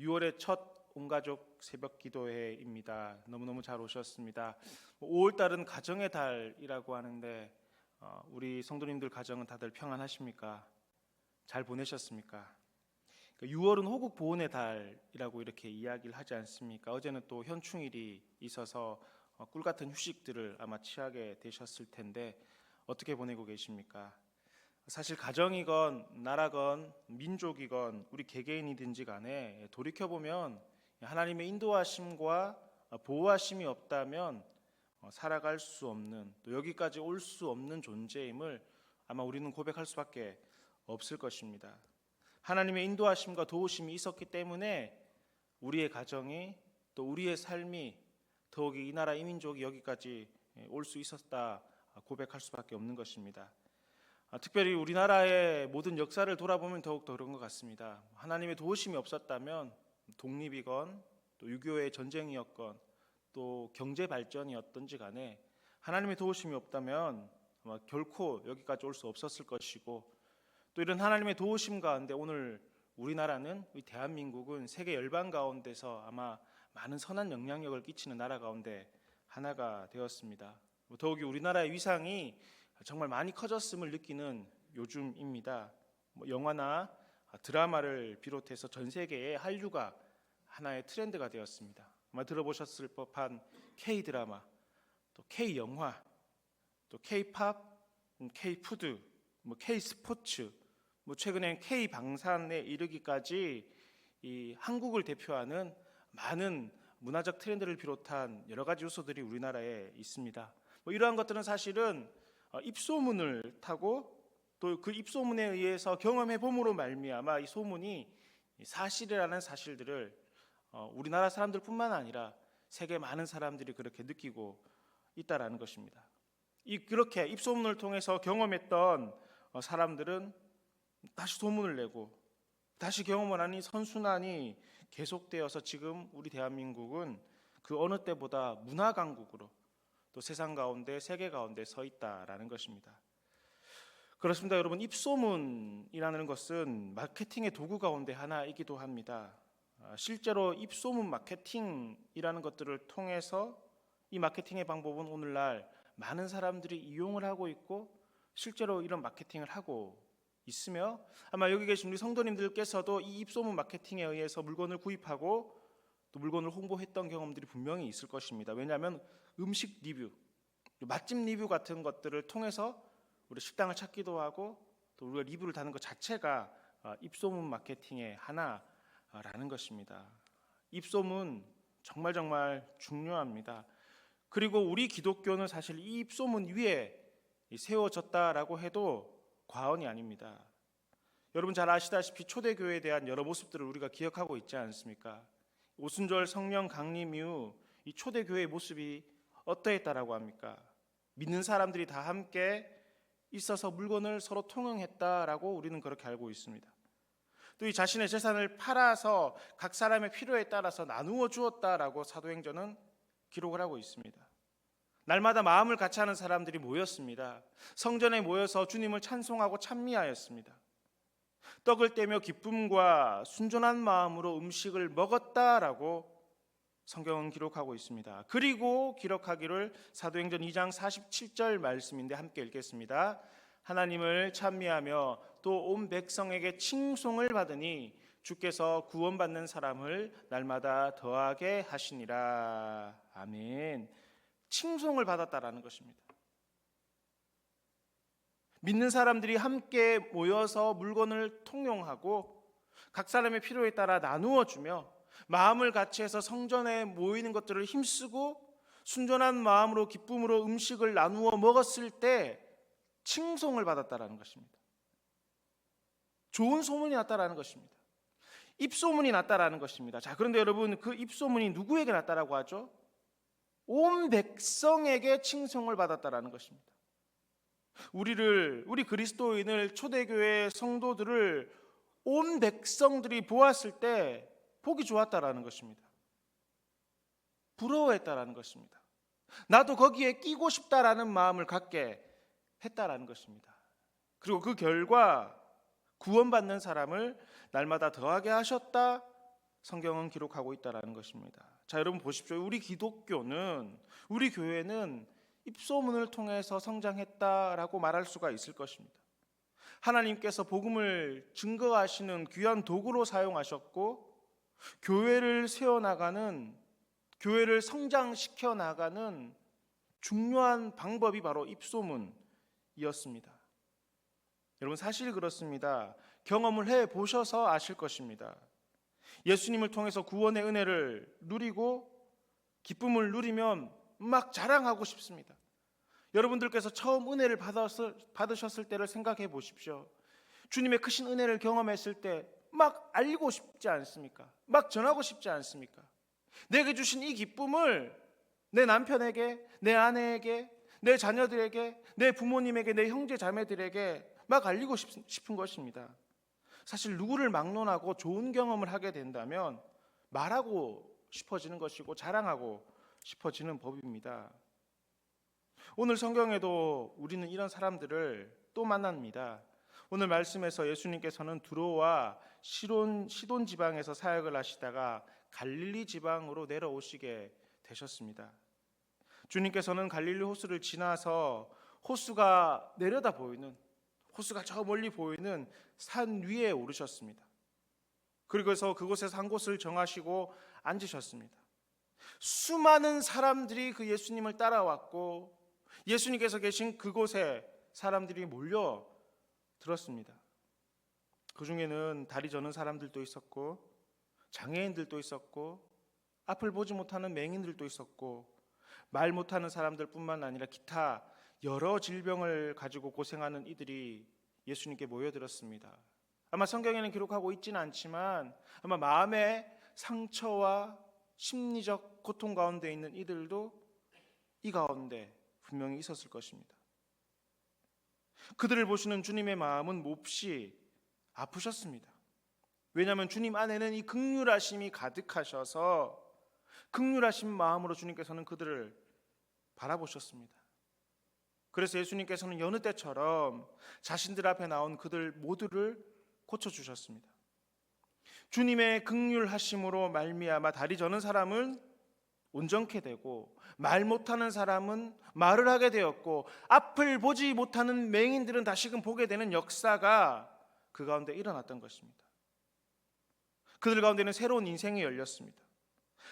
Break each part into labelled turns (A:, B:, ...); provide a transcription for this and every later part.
A: 6월의 첫 온가족 새벽 기도회입니다. 너무너무 잘 오셨습니다. 5월달은 가정의 달이라고 하는데 우리 성도님들 가정은 다들 평안하십니까? 잘 보내셨습니까? 6월은 호국 보훈의 달이라고 이렇게 이야기를 하지 않습니까? 어제는 또 현충일이 있어서 꿀같은 휴식들을 아마 취하게 되셨을 텐데 어떻게 보내고 계십니까? 사실 가정이건 나라건 민족이건 우리 개개인이든지 간에 돌이켜보면 하나님의 인도하심과 보호하심이 없다면 살아갈 수 없는, 또 여기까지 올 수 없는 존재임을 아마 우리는 고백할 수밖에 없을 것입니다. 하나님의 인도하심과 도우심이 있었기 때문에 우리의 가정이, 또 우리의 삶이, 더욱이 이 나라 이민족이 여기까지 올 수 있었다 고백할 수밖에 없는 것입니다. 특별히 우리나라의 모든 역사를 돌아보면 더욱더 그런 것 같습니다. 하나님의 도우심이 없었다면 독립이건 또 6.25의 전쟁이었건 또 경제 발전이었던지 간에 하나님의 도우심이 없다면 아마 결코 여기까지 올 수 없었을 것이고, 또 이런 하나님의 도우심 가운데 오늘 우리나라는, 우리 대한민국은 세계 열방 가운데서 아마 많은 선한 영향력을 끼치는 나라 가운데 하나가 되었습니다. 더욱이 우리나라의 위상이 정말 많이 커졌음을 느끼는 요즘입니다. 영화나 드라마를 비롯해서 전 세계의 한류가 하나의 트렌드가 되었습니다. 아마 들어보셨을 법한 K-드라마, 또 K-영화, 또 K-팝, K-푸드, K-스포츠, 최근엔 K-방산에 이르기까지 이 한국을 대표하는 많은 문화적 트렌드를 비롯한 여러 가지 요소들이 우리나라에 있습니다. 이러한 것들은 사실은 입소문을 타고 또 그 입소문에 의해서 경험해 봄으로 말미암아 이 소문이 사실이라는 사실들을 우리나라 사람들뿐만 아니라 세계 많은 사람들이 그렇게 느끼고 있다라는 것입니다. 그렇게 입소문을 통해서 경험했던 사람들은 다시 소문을 내고 다시 경험을 하니 선순환이 계속되어서 지금 우리 대한민국은 그 어느 때보다 문화 강국으로 또 세상 가운데, 세계 가운데 서 있다라는 것입니다. 그렇습니다, 여러분. 입소문이라는 것은 마케팅의 도구 가운데 하나이기도 합니다. 실제로 입소문 마케팅이라는 것들을 통해서 이 마케팅의 방법은 오늘날 많은 사람들이 이용을 하고 있고 실제로 이런 마케팅을 하고 있으며, 아마 여기 계신 우리 성도님들께서도 이 입소문 마케팅에 의해서 물건을 구입하고 또 물건을 홍보했던 경험들이 분명히 있을 것입니다. 왜냐하면 음식 리뷰, 맛집 리뷰 같은 것들을 통해서 우리 식당을 찾기도 하고 또 우리가 리뷰를 다는 것 자체가 입소문 마케팅의 하나라는 것입니다. 입소문 정말 중요합니다. 그리고 우리 기독교는 사실 이 입소문 위에 세워졌다라고 해도 과언이 아닙니다. 여러분 잘 아시다시피 초대교회에 대한 여러 모습들을 우리가 기억하고 있지 않습니까? 오순절 성령 강림 이후 이 초대교회의 모습이 어떠했다라고 합니까? 믿는 사람들이 다 함께 있어서 물건을 서로 통용했다라고 우리는 그렇게 알고 있습니다. 또 이 자신의 재산을 팔아서 각 사람의 필요에 따라서 나누어 주었다라고 사도행전은 기록을 하고 있습니다. 날마다 마음을 같이 하는 사람들이 모였습니다. 성전에 모여서 주님을 찬송하고 찬미하였습니다. 떡을 떼며 기쁨과 순전한 마음으로 음식을 먹었다라고 성경은 기록하고 있습니다. 그리고 기록하기를 사도행전 2장 47절 말씀인데 함께 읽겠습니다. 하나님을 찬미하며 또 온 백성에게 칭송을 받으니 주께서 구원받는 사람을 날마다 더하게 하시니라. 아멘. 칭송을 받았다라는 것입니다. 믿는 사람들이 함께 모여서 물건을 통용하고 각 사람의 필요에 따라 나누어 주며 마음을 같이 해서 성전에 모이는 것들을 힘쓰고 순전한 마음으로 기쁨으로 음식을 나누어 먹었을 때 칭송을 받았다라는 것입니다. 좋은 소문이 났다라는 것입니다. 입소문이 났다라는 것입니다. 자, 그런데 여러분, 그 입소문이 누구에게 났다라고 하죠? 온 백성에게 칭송을 받았다라는 것입니다. 우리 그리스도인을, 초대교회 성도들을 온 백성들이 보았을 때 보기 좋았다라는 것입니다. 부러워했다라는 것입니다. 나도 거기에 끼고 싶다라는 마음을 갖게 했다라는 것입니다. 그리고 그 결과 구원받는 사람을 날마다 더하게 하셨다, 성경은 기록하고 있다라는 것입니다. 자, 여러분 보십시오. 우리 기독교는, 우리 교회는 입소문을 통해서 성장했다라고 말할 수가 있을 것입니다. 하나님께서 복음을 증거하시는 귀한 도구로 사용하셨고, 교회를 세워나가는, 교회를 성장시켜 나가는 중요한 방법이 바로 입소문이었습니다. 여러분, 사실 그렇습니다. 경험을 해보셔서 아실 것입니다. 예수님을 통해서 구원의 은혜를 누리고 기쁨을 누리면 막 자랑하고 싶습니다. 여러분들께서 처음 은혜를 받으셨을 때를 생각해 보십시오. 주님의 크신 은혜를 경험했을 때 막 알고 싶지 않습니까? 막 전하고 싶지 않습니까? 내게 주신 이 기쁨을 내 남편에게, 내 아내에게, 내 자녀들에게, 내 부모님에게, 내 형제 자매들에게 막 알리고 싶은 것입니다. 사실 누구를 막론하고 좋은 경험을 하게 된다면 말하고 싶어지는 것이고 자랑하고 싶어지는 법입니다. 오늘 성경에도 우리는 이런 사람들을 또 만납니다. 오늘 말씀에서 예수님께서는 두로와 시돈 지방에서 사역을 하시다가 갈릴리 지방으로 내려오시게 되셨습니다. 주님께서는 갈릴리 호수를 지나서 호수가 내려다 보이는, 호수가 저 멀리 보이는 산 위에 오르셨습니다. 그리고서 그곳에서 한 곳을 정하시고 앉으셨습니다. 수많은 사람들이 그 예수님을 따라왔고 예수님께서 계신 그곳에 사람들이 몰려 들었습니다. 그 중에는 다리 저는 사람들도 있었고 장애인들도 있었고 앞을 보지 못하는 맹인들도 있었고 말 못하는 사람들뿐만 아니라 기타 여러 질병을 가지고 고생하는 이들이 예수님께 모여들었습니다. 아마 성경에는 기록하고 있지는 않지만 아마 마음의 상처와 심리적 고통 가운데 있는 이들도 이 가운데 분명히 있었을 것입니다. 그들을 보시는 주님의 마음은 몹시 아프셨습니다. 왜냐하면 주님 안에는 이 긍휼하심이 가득하셔서 긍휼하신 마음으로 주님께서는 그들을 바라보셨습니다. 그래서 예수님께서는 여느 때처럼 자신들 앞에 나온 그들 모두를 고쳐주셨습니다. 주님의 긍휼하심으로 말미암아 다리 저는 사람은 온전케 되고 말 못하는 사람은 말을 하게 되었고 앞을 보지 못하는 맹인들은 다시금 보게 되는 역사가 그 가운데 일어났던 것입니다. 그들 가운데는 새로운 인생이 열렸습니다.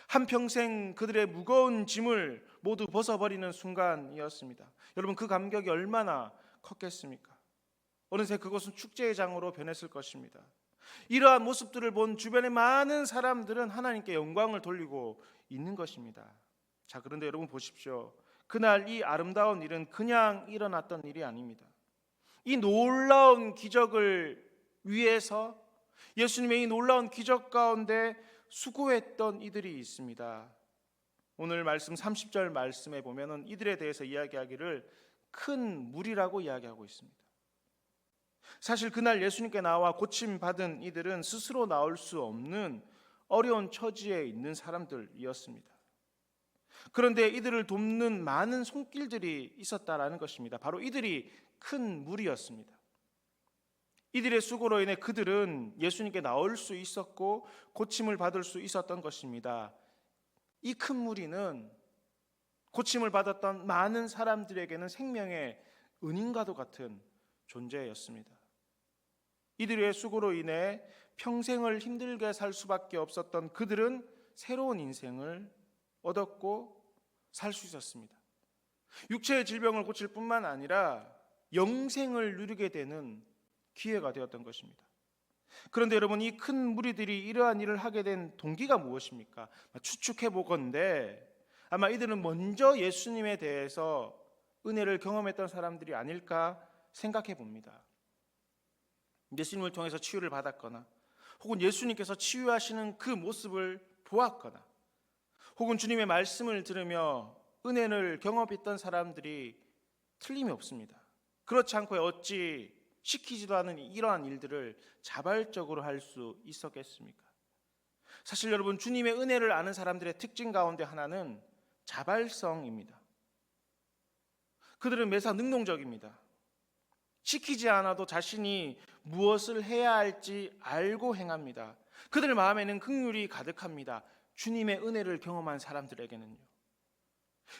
A: 한평생 그들의 무거운 짐을 모두 벗어버리는 순간이었습니다. 여러분, 그 감격이 얼마나 컸겠습니까? 어느새 그곳은 축제의 장으로 변했을 것입니다. 이러한 모습들을 본 주변의 많은 사람들은 하나님께 영광을 돌리고 있는 것입니다. 자, 그런데 여러분 보십시오. 그날 이 아름다운 일은 그냥 일어났던 일이 아닙니다. 이 놀라운 기적을 위해서 예수님의 이 놀라운 기적 가운데 수고했던 이들이 있습니다. 오늘 말씀 30절 말씀에 보면은 이들에 대해서 이야기하기를 큰 무리라고 이야기하고 있습니다. 사실 그날 예수님께 나와 고침받은 이들은 스스로 나올 수 없는 어려운 처지에 있는 사람들이었습니다. 그런데 이들을 돕는 많은 손길들이 있었다라는 것입니다. 바로 이들이 큰 무리였습니다. 이들의 수고로 인해 그들은 예수님께 나올 수 있었고 고침을 받을 수 있었던 것입니다. 이 큰 무리는 고침을 받았던 많은 사람들에게는 생명의 은인과도 같은 존재였습니다. 이들의 수고로 인해 평생을 힘들게 살 수밖에 없었던 그들은 새로운 인생을 얻었고 살 수 있었습니다. 육체의 질병을 고칠 뿐만 아니라 영생을 누리게 되는 기회가 되었던 것입니다. 그런데 여러분, 이 큰 무리들이 이러한 일을 하게 된 동기가 무엇입니까? 추측해 보건대 아마 이들은 먼저 예수님에 대해서 은혜를 경험했던 사람들이 아닐까 생각해 봅니다. 예수님을 통해서 치유를 받았거나 혹은 예수님께서 치유하시는 그 모습을 보았거나 혹은 주님의 말씀을 들으며 은혜를 경험했던 사람들이 틀림이 없습니다. 그렇지 않고 어찌 시키지도 않은 이러한 일들을 자발적으로 할 수 있었겠습니까? 사실 여러분, 주님의 은혜를 아는 사람들의 특징 가운데 하나는 자발성입니다. 그들은 매사 능동적입니다. 시키지 않아도 자신이 무엇을 해야 할지 알고 행합니다. 그들 마음에는 긍휼이 가득합니다. 주님의 은혜를 경험한 사람들에게는요.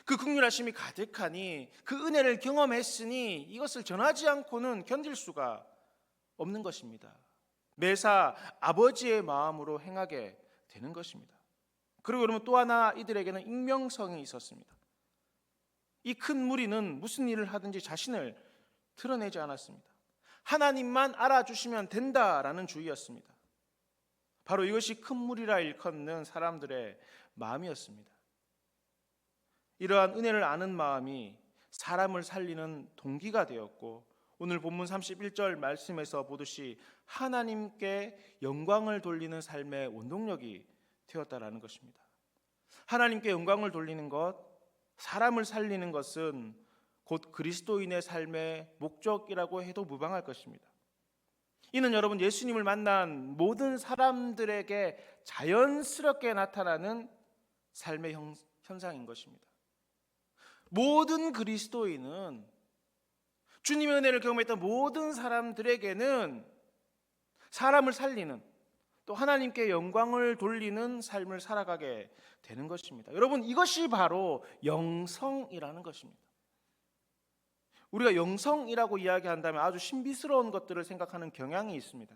A: 그 긍휼하심이 가득하니 그 은혜를 경험했으니 이것을 전하지 않고는 견딜 수가 없는 것입니다. 매사 아버지의 마음으로 행하게 되는 것입니다. 그리고 여러분, 또 하나 이들에게는 익명성이 있었습니다. 이 큰 무리는 무슨 일을 하든지 자신을 드러내지 않았습니다. 하나님만 알아주시면 된다라는 주의였습니다. 바로 이것이 큰 무리라 일컫는 사람들의 마음이었습니다. 이러한 은혜를 아는 마음이 사람을 살리는 동기가 되었고, 오늘 본문 31절 말씀에서 보듯이 하나님께 영광을 돌리는 삶의 원동력이 되었다라는 것입니다. 하나님께 영광을 돌리는 것, 사람을 살리는 것은 곧 그리스도인의 삶의 목적이라고 해도 무방할 것입니다. 이는 여러분, 예수님을 만난 모든 사람들에게 자연스럽게 나타나는 삶의 현상인 것입니다. 모든 그리스도인은, 주님의 은혜를 경험했던 모든 사람들에게는 사람을 살리는, 또 하나님께 영광을 돌리는 삶을 살아가게 되는 것입니다. 여러분, 이것이 바로 영성이라는 것입니다. 우리가 영성이라고 이야기한다면 아주 신비스러운 것들을 생각하는 경향이 있습니다.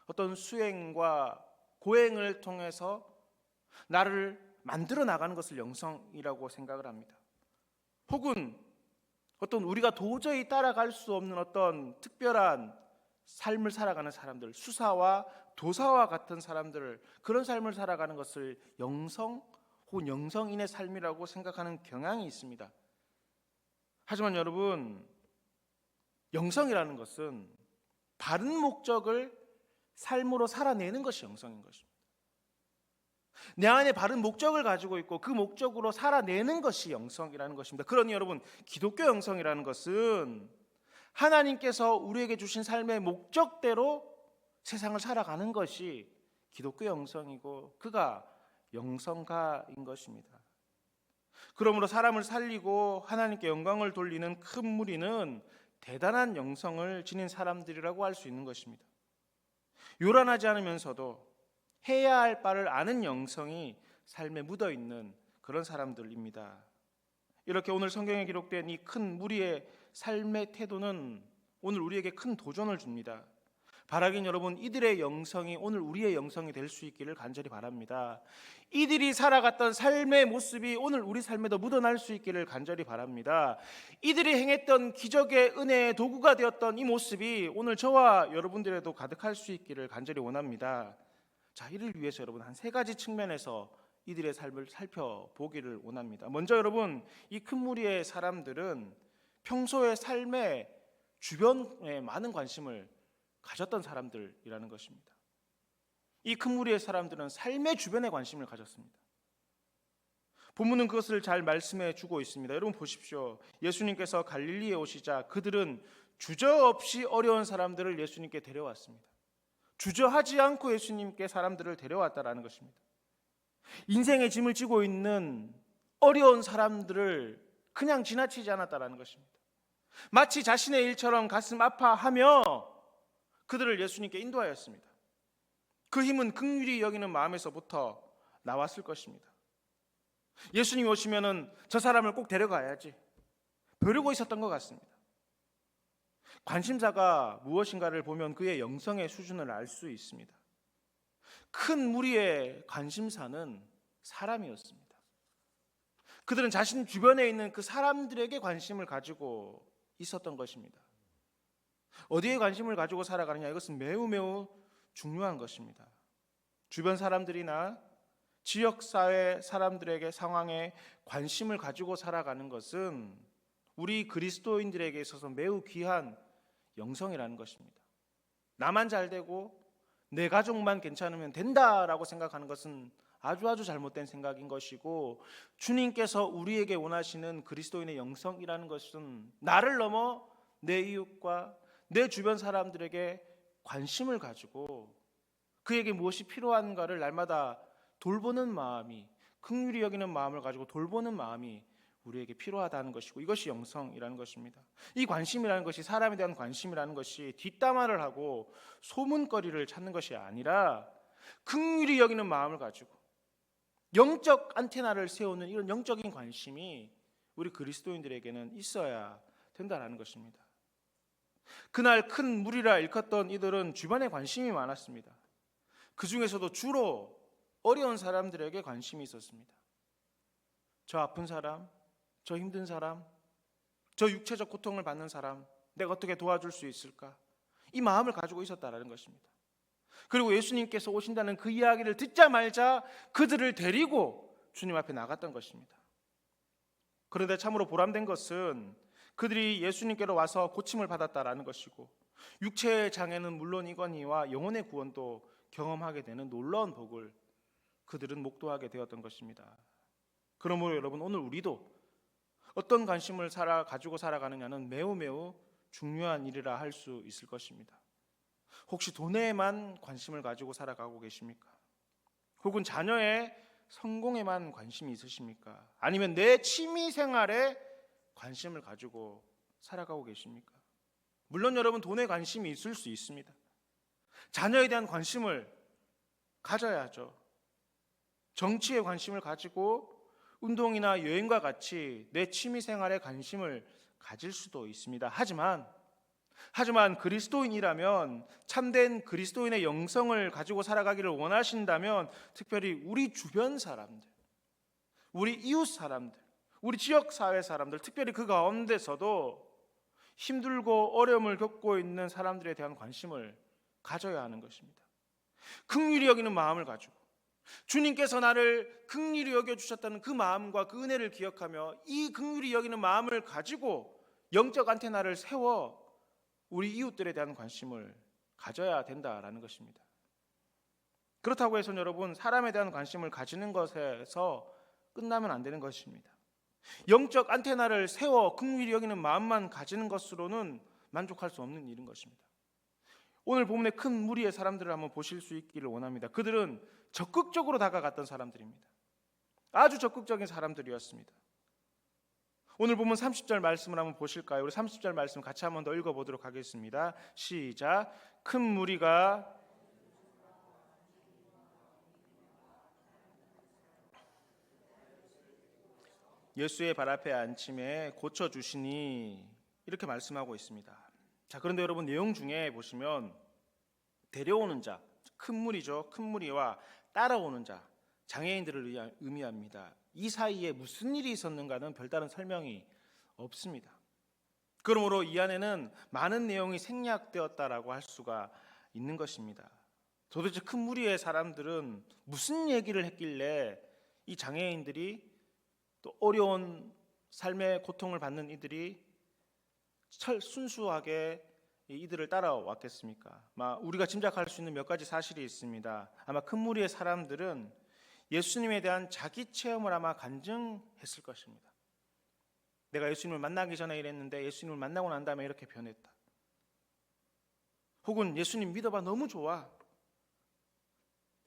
A: 어떤 수행과 고행을 통해서 나를 만들어 나가는 것을 영성이라고 생각을 합니다. 혹은 어떤 우리가 도저히 따라갈 수 없는 어떤 특별한 삶을 살아가는 사람들, 수사와 도사와 같은 사람들을, 그런 삶을 살아가는 것을 영성 혹은 영성인의 삶이라고 생각하는 경향이 있습니다. 하지만 여러분, 영성이라는 것은 바른 목적을 삶으로 살아내는 것이 영성인 것입니다. 내 안에 바른 목적을 가지고 있고 그 목적으로 살아내는 것이 영성이라는 것입니다. 그러니 여러분, 기독교 영성이라는 것은 하나님께서 우리에게 주신 삶의 목적대로 세상을 살아가는 것이 기독교 영성이고, 그가 영성가인 것입니다. 그러므로 사람을 살리고 하나님께 영광을 돌리는 큰 무리는 대단한 영성을 지닌 사람들이라고 할 수 있는 것입니다. 요란하지 않으면서도 해야 할 바를 아는 영성이 삶에 묻어있는 그런 사람들입니다. 이렇게 오늘 성경에 기록된 이 큰 무리의 삶의 태도는 오늘 우리에게 큰 도전을 줍니다. 바라긴 여러분, 이들의 영성이 오늘 우리의 영성이 될 수 있기를 간절히 바랍니다. 이들이 살아갔던 삶의 모습이 오늘 우리 삶에도 묻어날 수 있기를 간절히 바랍니다. 이들이 행했던 기적의 은혜의 도구가 되었던 이 모습이 오늘 저와 여러분들에도 가득할 수 있기를 간절히 원합니다. 자, 이를 위해서 여러분, 한 3가지 측면에서 이들의 삶을 살펴보기를 원합니다. 먼저 여러분, 이 큰 무리의 사람들은 평소의 삶에 주변에 많은 관심을 가졌던 사람들이라는 것입니다. 이 큰 무리의 사람들은 삶의 주변에 관심을 가졌습니다. 본문은 그것을 잘 말씀해 주고 있습니다. 여러분 보십시오. 예수님께서 갈릴리에 오시자 그들은 주저없이 어려운 사람들을 예수님께 데려왔습니다. 주저하지 않고 예수님께 사람들을 데려왔다라는 것입니다. 인생의 짐을 지고 있는 어려운 사람들을 그냥 지나치지 않았다라는 것입니다. 마치 자신의 일처럼 가슴 아파하며 그들을 예수님께 인도하였습니다. 그 힘은 긍휼히 여기는 마음에서부터 나왔을 것입니다. 예수님이 오시면은 저 사람을 꼭 데려가야지, 벼르고 있었던 것 같습니다. 관심사가 무엇인가를 보면 그의 영성의 수준을 알 수 있습니다. 큰 무리의 관심사는 사람이었습니다. 그들은 자신 주변에 있는 그 사람들에게 관심을 가지고 있었던 것입니다. 어디에 관심을 가지고 살아가느냐, 이것은 매우 중요한 것입니다. 주변 사람들이나 지역사회 사람들에게 상황에 관심을 가지고 살아가는 것은 우리 그리스도인들에게 있어서 매우 귀한 영성이라는 것입니다. 나만 잘 되고 내 가족만 괜찮으면 된다라고 생각하는 것은 아주 잘못된 생각인 것이고, 주님께서 우리에게 원하시는 그리스도인의 영성이라는 것은 나를 넘어 내 이웃과 내 주변 사람들에게 관심을 가지고 그에게 무엇이 필요한가를 날마다 돌보는 마음이, 긍휼히 여기는 마음을 가지고 돌보는 마음이 우리에게 필요하다는 것이고, 이것이 영성이라는 것입니다. 이 관심이라는 것이, 사람에 대한 관심이라는 것이 뒷담화를 하고 소문거리를 찾는 것이 아니라 긍휼히 여기는 마음을 가지고 영적 안테나를 세우는 이런 영적인 관심이 우리 그리스도인들에게는 있어야 된다는 것입니다. 그날 큰 무리라 일컫던 이들은 주변에 관심이 많았습니다. 그 중에서도 주로 어려운 사람들에게 관심이 있었습니다. 저 아픈 사람, 저 힘든 사람, 저 육체적 고통을 받는 사람, 내가 어떻게 도와줄 수 있을까? 이 마음을 가지고 있었다는 것입니다. 그리고 예수님께서 오신다는 그 이야기를 듣자마자 그들을 데리고 주님 앞에 나갔던 것입니다. 그런데 참으로 보람된 것은 그들이 예수님께로 와서 고침을 받았다라는 것이고, 육체의 장애는 물론이거니와 영혼의 구원도 경험하게 되는 놀라운 복을 그들은 목도하게 되었던 것입니다. 그러므로 여러분, 오늘 우리도 어떤 관심을 가지고 살아가느냐는 매우 중요한 일이라 할 수 있을 것입니다. 혹시 돈에만 관심을 가지고 살아가고 계십니까? 혹은 자녀의 성공에만 관심이 있으십니까? 아니면 내 취미 생활에 관심을 가지고 살아가고 계십니까? 물론 여러분, 돈에 관심이 있을 수 있습니다. 자녀에 대한 관심을 가져야죠. 정치에 관심을 가지고 운동이나 여행과 같이 내 취미 생활에 관심을 가질 수도 있습니다. 하지만 그리스도인이라면, 참된 그리스도인의 영성을 가지고 살아가기를 원하신다면, 특별히 우리 주변 사람들, 우리 이웃 사람들, 우리 지역 사회 사람들, 특별히 그 가운데서도 힘들고 어려움을 겪고 있는 사람들에 대한 관심을 가져야 하는 것입니다. 긍휼히 여기는 마음을 가지고 주님께서 나를 긍휼히 여겨주셨다는 그 마음과 그 은혜를 기억하며 이 긍휼히 여기는 마음을 가지고 영적 안테나를 세워 우리 이웃들에 대한 관심을 가져야 된다라는 것입니다. 그렇다고 해서 여러분, 사람에 대한 관심을 가지는 것에서 끝나면 안 되는 것입니다. 영적 안테나를 세워 긍휼히 여기는 마음만 가지는 것으로는 만족할 수 없는 일인 것입니다. 오늘 본문의 큰 무리의 사람들을 한번 보실 수 있기를 원합니다. 그들은 적극적으로 다가갔던 사람들입니다. 아주 적극적인 사람들이었습니다. 오늘 본문 30절 말씀을 한번 보실까요? 우리 30절 말씀 같이 한번 더 읽어보도록 하겠습니다. 시작. 큰 무리가 예수의 발 앞에 앉힘에 고쳐주시니, 이렇게 말씀하고 있습니다. 자, 그런데 여러분, 내용 중에 보시면 데려오는 자, 큰 무리죠. 큰 무리와 따라오는 자, 장애인들을 의미합니다. 이 사이에 무슨 일이 있었는가는 별다른 설명이 없습니다. 그러므로 이 안에는 많은 내용이 생략되었다라고 할 수가 있는 것입니다. 도대체 큰 무리의 사람들은 무슨 얘기를 했길래 이 장애인들이, 또 어려운 삶의 고통을 받는 이들이 순수하게 이들을 따라왔겠습니까? 우리가 짐작할 수 있는 몇 가지 사실이 있습니다. 아마 큰 무리의 사람들은 예수님에 대한 자기 체험을 아마 간증했을 것입니다. 내가 예수님을 만나기 전에 이랬는데 예수님을 만나고 난 다음에 이렇게 변했다. 혹은 예수님 믿어봐, 너무 좋아.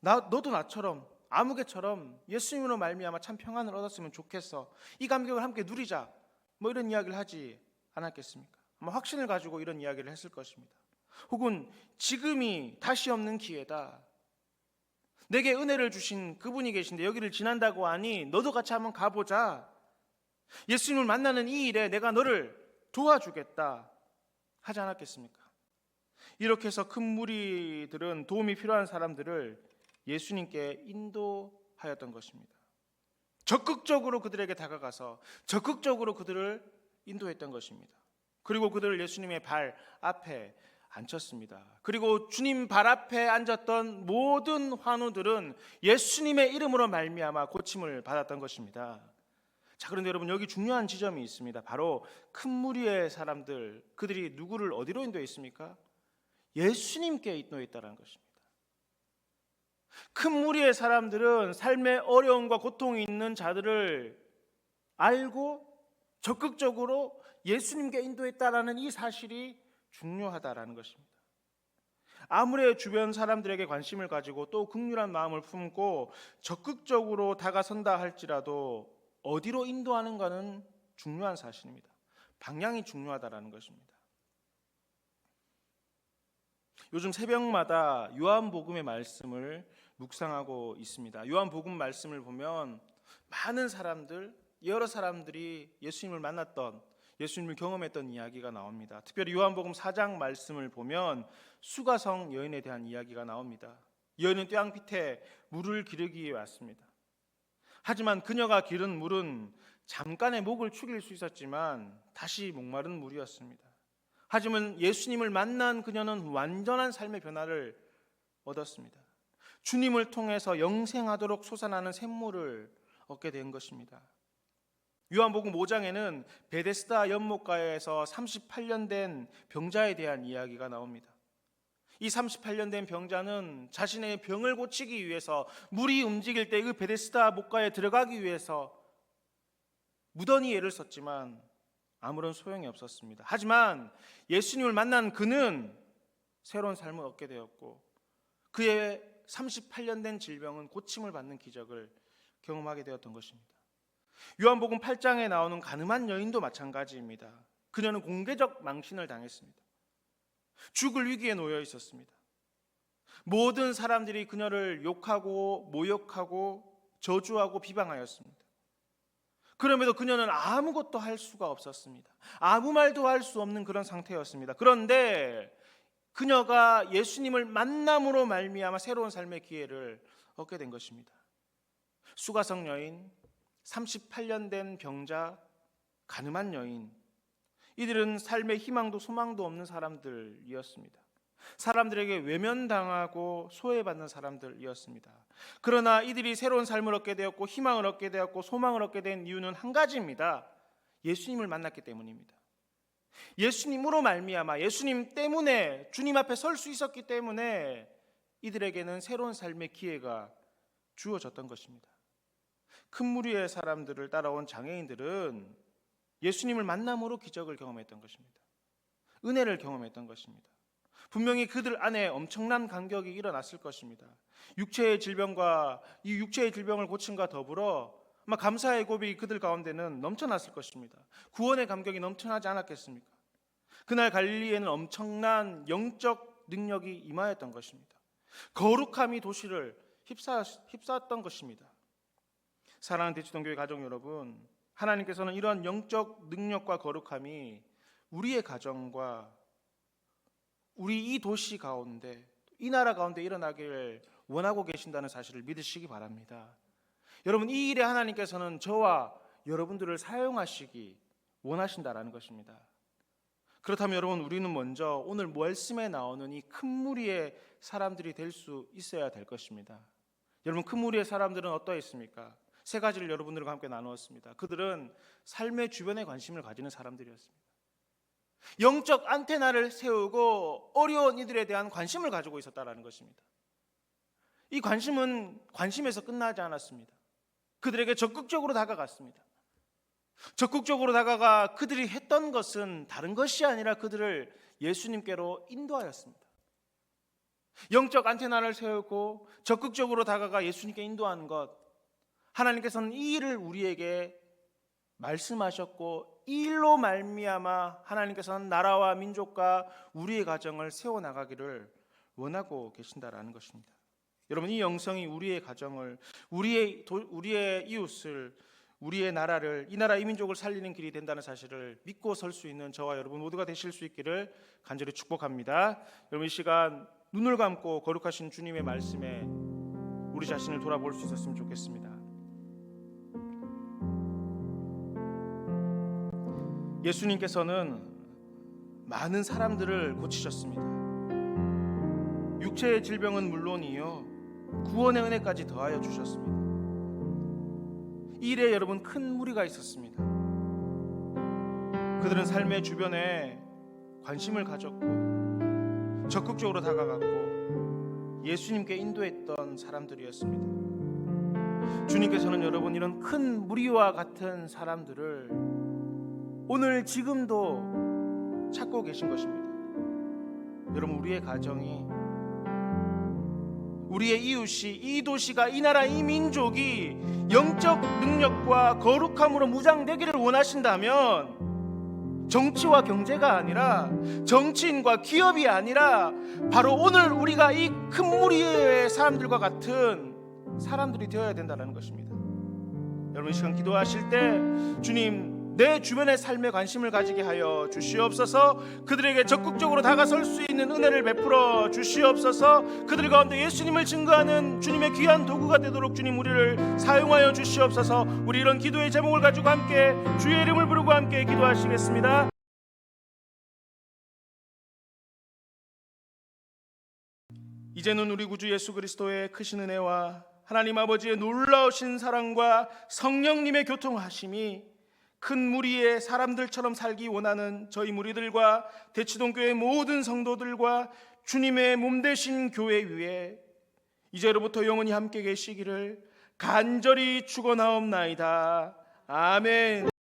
A: 너도 나처럼, 아무개처럼 예수님으로 말미암아 참 평안을 얻었으면 좋겠어. 이 감격을 함께 누리자. 이런 이야기를 하지 않았겠습니까? 아마 확신을 가지고 이런 이야기를 했을 것입니다. 혹은 지금이 다시 없는 기회다. 내게 은혜를 주신 그분이 계신데 여기를 지난다고 하니 너도 같이 한번 가보자. 예수님을 만나는 이 일에 내가 너를 도와주겠다 하지 않았겠습니까? 이렇게 해서 큰 무리들은 도움이 필요한 사람들을 예수님께 인도하였던 것입니다. 적극적으로 그들에게 다가가서 적극적으로 그들을 인도했던 것입니다. 그리고 그들을 예수님의 발 앞에 앉혔습니다. 그리고 주님 발 앞에 앉았던 모든 환우들은 예수님의 이름으로 말미암아 고침을 받았던 것입니다. 자, 그런데 여러분, 여기 중요한 지점이 있습니다. 바로 큰 무리의 사람들, 그들이 누구를 어디로 인도했습니까? 예수님께 인도했다는 것입니다. 큰 무리의 사람들은 삶의 어려움과 고통이 있는 자들을 알고 적극적으로 예수님께 인도했다라는 이 사실이 중요하다라는 것입니다. 아무리 주변 사람들에게 관심을 가지고 또 긍휼한 마음을 품고 적극적으로 다가선다 할지라도 어디로 인도하는가는 중요한 사실입니다. 방향이 중요하다라는 것입니다. 요즘 새벽마다 요한복음의 말씀을 묵상하고 있습니다. 요한복음 말씀을 보면 많은 사람들, 여러 사람들이 예수님을 만났던, 예수님을 경험했던 이야기가 나옵니다. 특별히 요한복음 4장 말씀을 보면 수가성 여인에 대한 이야기가 나옵니다. 여인은 뙤약빛에 물을 기르기 위해 왔습니다. 하지만 그녀가 기른 물은 잠깐의 목을 축일 수 있었지만 다시 목마른 물이었습니다. 하지만 예수님을 만난 그녀는 완전한 삶의 변화를 얻었습니다. 주님을 통해서 영생하도록 솟아나는 샘물을 얻게 된 것입니다. 요한복음 5장에는 베데스다 연못가에서 38년 된 병자에 대한 이야기가 나옵니다. 이 38년 된 병자는 자신의 병을 고치기 위해서 물이 움직일 때 그 베데스다 못가에 들어가기 위해서 무던히 애를 썼지만 아무런 소용이 없었습니다. 하지만 예수님을 만난 그는 새로운 삶을 얻게 되었고 그의 38년 된 질병은 고침을 받는 기적을 경험하게 되었던 것입니다. 요한복음 8장에 나오는 가늠한 여인도 마찬가지입니다. 그녀는 공개적 망신을 당했습니다. 죽을 위기에 놓여 있었습니다. 모든 사람들이 그녀를 욕하고 모욕하고 저주하고 비방하였습니다. 그럼에도 그녀는 아무것도 할 수가 없었습니다. 아무 말도 할 수 없는 그런 상태였습니다. 그런데 그녀가 예수님을 만남으로 말미암아 새로운 삶의 기회를 얻게 된 것입니다. 수가성 여인, 38년 된 병자, 가늠한 여인, 이들은 삶의 희망도 소망도 없는 사람들이었습니다. 사람들에게 외면당하고 소외받는 사람들이었습니다. 그러나 이들이 새로운 삶을 얻게 되었고 희망을 얻게 되었고 소망을 얻게 된 이유는 한 가지입니다. 예수님을 만났기 때문입니다. 예수님으로 말미암아 예수님 때문에 주님 앞에 설 수 있었기 때문에 이들에게는 새로운 삶의 기회가 주어졌던 것입니다. 큰 무리의 사람들을 따라온 장애인들은 예수님을 만남으로 기적을 경험했던 것입니다. 은혜를 경험했던 것입니다. 분명히 그들 안에 엄청난 간격이 일어났을 것입니다. 육체의 질병과 이 육체의 질병을 고침과 더불어 아마 감사의 고백이 그들 가운데는 넘쳐났을 것입니다. 구원의 감격이 넘쳐나지 않았겠습니까? 그날 갈릴리에는 엄청난 영적 능력이 임하였던 것입니다. 거룩함이 도시를 휩싸았던 것입니다. 사랑하는 대치동교회 가족 여러분, 하나님께서는 이러한 영적 능력과 거룩함이 우리의 가정과 우리 이 도시 가운데, 이 나라 가운데 일어나기를 원하고 계신다는 사실을 믿으시기 바랍니다. 여러분, 이 일에 하나님께서는 저와 여러분들을 사용하시기 원하신다라는 것입니다. 그렇다면 여러분, 우리는 먼저 오늘 말씀에 나오는 이 큰 무리의 사람들이 될 수 있어야 될 것입니다. 여러분, 큰 무리의 사람들은 어떠했습니까? 세 가지를 여러분들과 함께 나누었습니다. 그들은 삶의 주변에 관심을 가지는 사람들이었습니다. 영적 안테나를 세우고 어려운 이들에 대한 관심을 가지고 있었다는 것입니다. 이 관심은 관심에서 끝나지 않았습니다. 그들에게 적극적으로 다가갔습니다. 적극적으로 다가가 그들이 했던 것은 다른 것이 아니라 그들을 예수님께로 인도하였습니다. 영적 안테나를 세우고 적극적으로 다가가 예수님께 인도하는 것, 하나님께서는 이 일을 우리에게 말씀하셨고 이 일로 말미암아 하나님께서는 나라와 민족과 우리의 가정을 세워나가기를 원하고 계신다라는 것입니다. 여러분, 이 영성이 우리의 가정을, 우리의 이웃을, 우리의 나라를, 이 나라 이 민족을 살리는 길이 된다는 사실을 믿고 설 수 있는 저와 여러분 모두가 되실 수 있기를 간절히 축복합니다. 여러분, 이 시간 눈을 감고 거룩하신 주님의 말씀에 우리 자신을 돌아볼 수 있었으면 좋겠습니다. 예수님께서는 많은 사람들을 고치셨습니다. 육체의 질병은 물론이요, 구원의 은혜까지 더하여 주셨습니다. 이 일에 여러분 큰 무리가 있었습니다. 그들은 삶의 주변에 관심을 가졌고 적극적으로 다가갔고 예수님께 인도했던 사람들이었습니다. 주님께서는 여러분 이런 큰 무리와 같은 사람들을 오늘 지금도 찾고 계신 것입니다. 여러분, 우리의 가정이, 우리의 이웃이, 이 도시가, 이 나라, 이 민족이 영적 능력과 거룩함으로 무장되기를 원하신다면 정치와 경제가 아니라, 정치인과 기업이 아니라 바로 오늘 우리가 이 큰 무리의 사람들과 같은 사람들이 되어야 된다는 것입니다. 여러분, 이 시간 기도하실 때 주님, 내 주변의 삶에 관심을 가지게 하여 주시옵소서. 그들에게 적극적으로 다가설 수 있는 은혜를 베풀어 주시옵소서. 그들 가운데 예수님을 증거하는 주님의 귀한 도구가 되도록 주님 우리를 사용하여 주시옵소서. 우리 이런 기도의 제목을 가지고 함께 주의 이름을 부르고 함께 기도하시겠습니다. 이제는 우리 구주 예수 그리스도의 크신 은혜와 하나님 아버지의 놀라우신 사랑과 성령님의 교통하심이 큰 무리의 사람들처럼 살기 원하는 저희 무리들과 대치동교회 모든 성도들과 주님의 몸 되신 교회 위에 이제로부터 영원히 함께 계시기를 간절히 축원하옵나이다. 아멘.